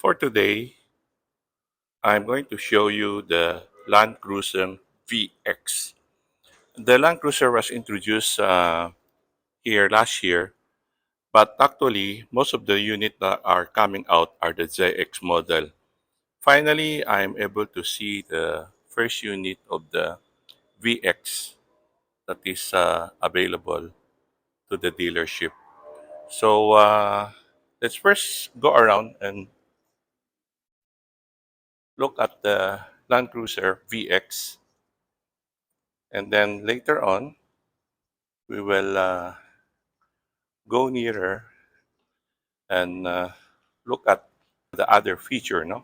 For today, I'm going to show you the Land Cruiser VX. The Land Cruiser was introduced here last year, but actually, most of the units that are coming out are the ZX model. Finally, I'm able to see the first unit of the VX that is available to the dealership. So let's first go around and look at the Land Cruiser VX, and then later on we will go nearer and look at the other feature, no?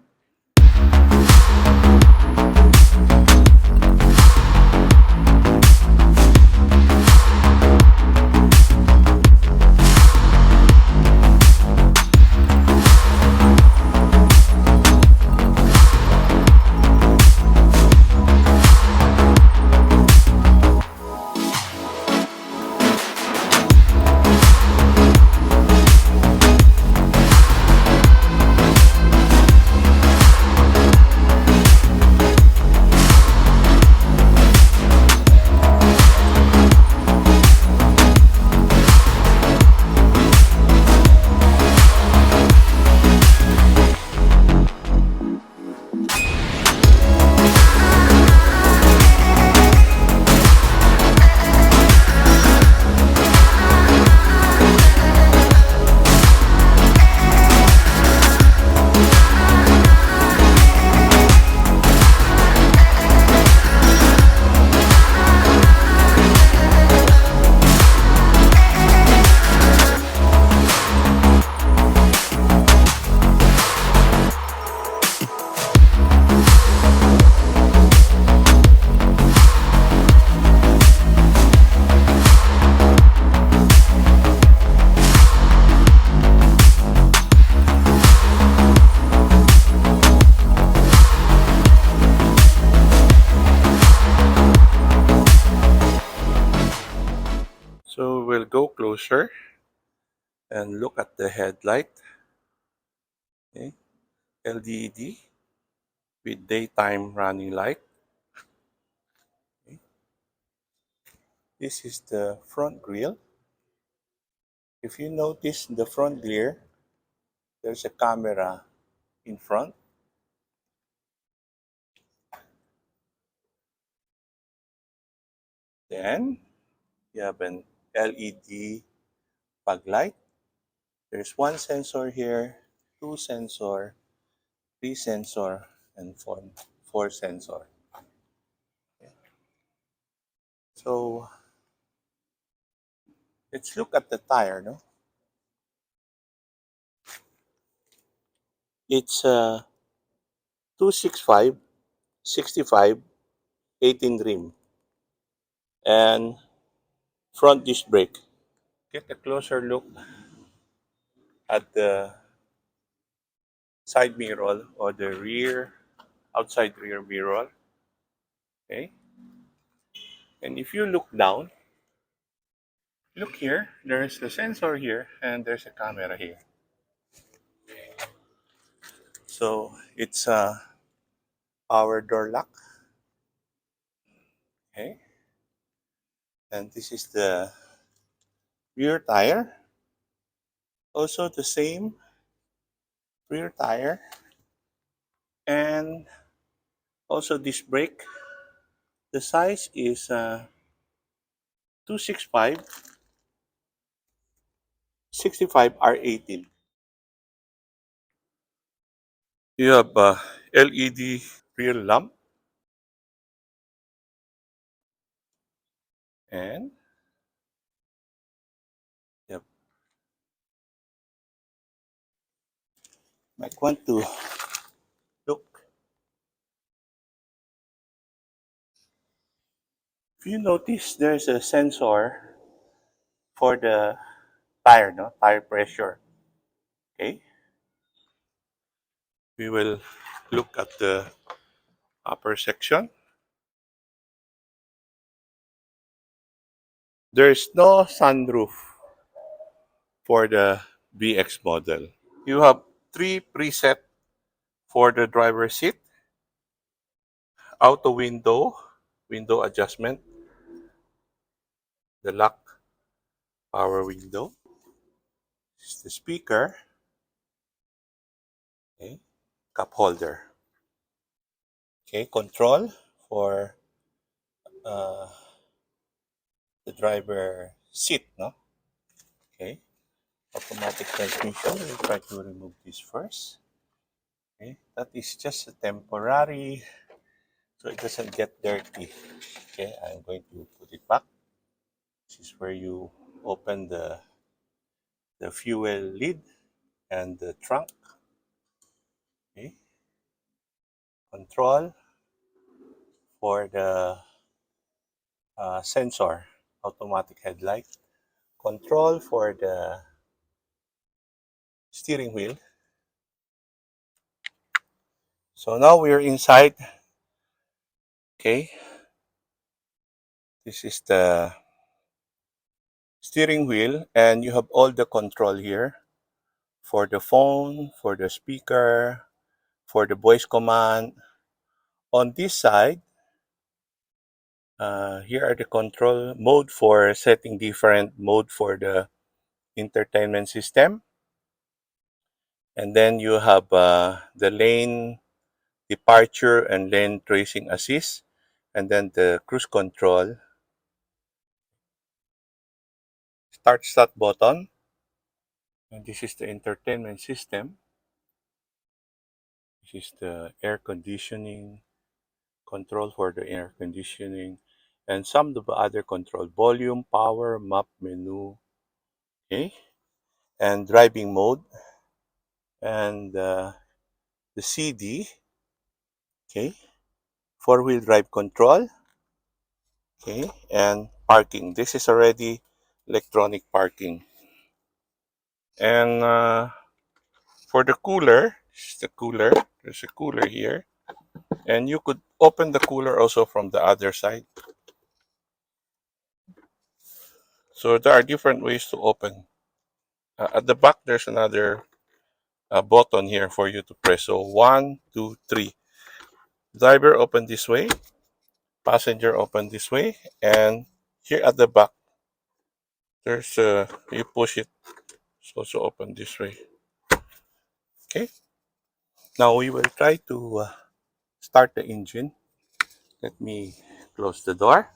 So we'll go closer and look at the headlight. Okay. LED with daytime running light. Okay. This is the front grille. If you notice the front grille, there's a camera in front. Then you have an LED fog light. There's one sensor here, two sensor, three sensor, and four sensor. Okay. So let's look at the tire, no? It's 265, 65, 18 rim, and front disc brake. Get a closer look at the side mirror or the outside rear mirror. Okay. And if you look down, look here, there's a sensor here and there's a camera here. So it's a power door lock. Okay. And this is the rear tire. Also the same rear tire. And also this brake. The size is 265, 65 R18. You have a LED rear lamp and yep, might want to look. If you notice, there's a sensor for the tire, no? Tire pressure. Okay. We will look at the upper section. There's no sunroof for the VX model. You have three preset For the driver's seat, auto window adjustment, the lock power window, this is the speaker, okay, cup holder, okay, control for uh, the driver seat, no, okay, automatic transmission. We'll try to remove this first. Okay, that is just a temporary, so it doesn't get dirty. Okay, I'm going to put it back. This is where you open the fuel lid and the trunk. Okay, control for the sensor, automatic headlight, control for the steering wheel. So now we're inside. Okay, this is the steering wheel, and you have all the control here for the phone, for the speaker, for the voice command. On this side, here are the control mode for setting different mode for the entertainment system. And then you have the lane departure and lane tracing assist, and then the cruise control, start button, and this is the entertainment system. This is the air conditioning, control for the air conditioning, and some of the other control, volume, power, map, menu, okay, and driving mode, and the CD, okay, four-wheel drive control, okay, and parking. This is already electronic parking. And for the cooler, this is the cooler. There's a cooler here, and you could open the cooler also from the other side. So there are different ways to open. At the back, there's another button here for you to press. So 1, 2, 3. Driver open this way, passenger open this way, and here at the back, there's you push it, it's also open this way. Okay. Now we will try to start the engine. Let me close the door.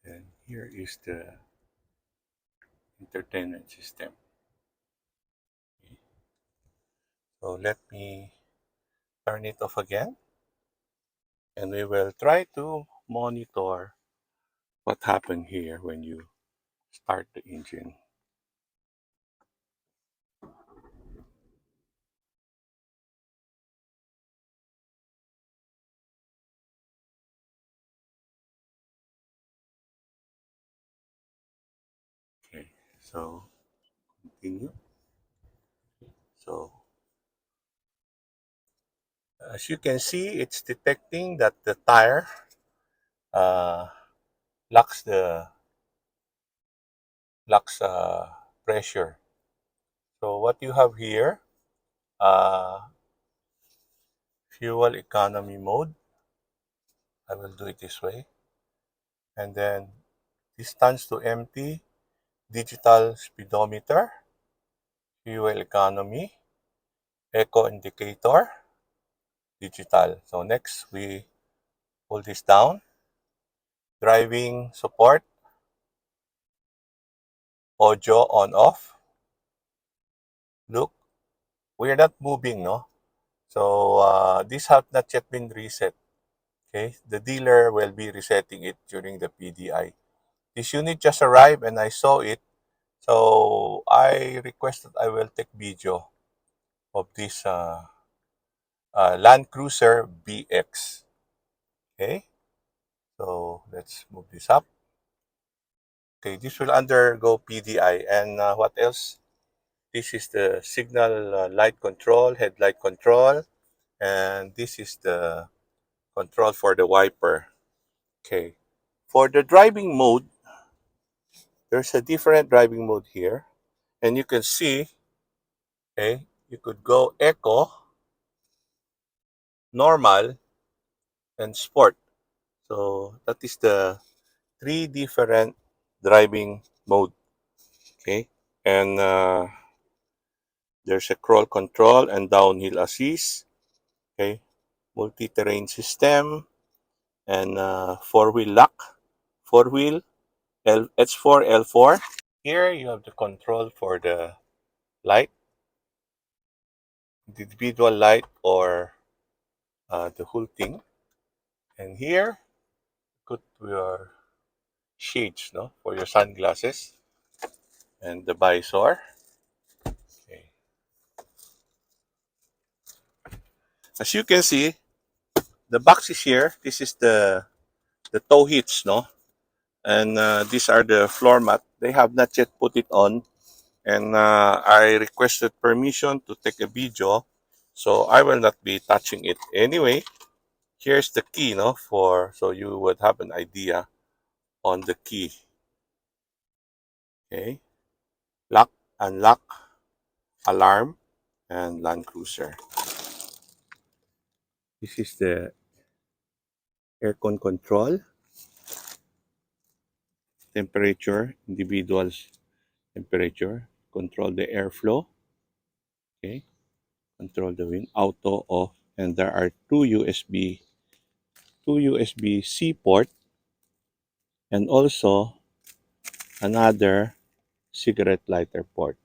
And here is the entertainment system. Okay. So let me turn it off again, and we will try to monitor what happened here when you start the engine. Okay, so continue. So as you can see, it's detecting that the tire uh, lacks pressure. So what you have here, uh, fuel economy mode. I will do it this way, and then distance to empty, digital speedometer, fuel economy, eco indicator, digital. So next we pull this down, driving support, audio on off. Look, we're not moving, no? So this have not yet been reset. Okay, the dealer will be resetting it during the PDI. This unit just arrived and I saw it, so I requested I will take video of this Land Cruiser BX. Okay, so let's move this up. Okay, this will undergo PDI, and what else? This is the signal light control, headlight control, and this is the control for the wiper. Okay. For the driving mode, there's a different driving mode here. And you can see, okay, you could go eco, normal, and sport. So that is the three different driving mode. Okay. And there's a crawl control and downhill assist. Okay. Multi-terrain system and four-wheel lock. Four-wheel, H4, L4. Here you have the control for the light, the individual light or the whole thing. And here, put your shades, no, for your sunglasses and the visor. Okay. As you can see, the box is here. This is the toe hitch, no, and these are the floor mat. They have not yet put it on, and I requested permission to take a video, so I will not be touching it anyway. Here's the key, no, for so you would have an idea on the key. Okay, lock, unlock, alarm, and Land Cruiser. This is the aircon control, temperature, individual's temperature, control the airflow. Okay, control the wind, auto off, and there are two USB-C port, and also another cigarette lighter port.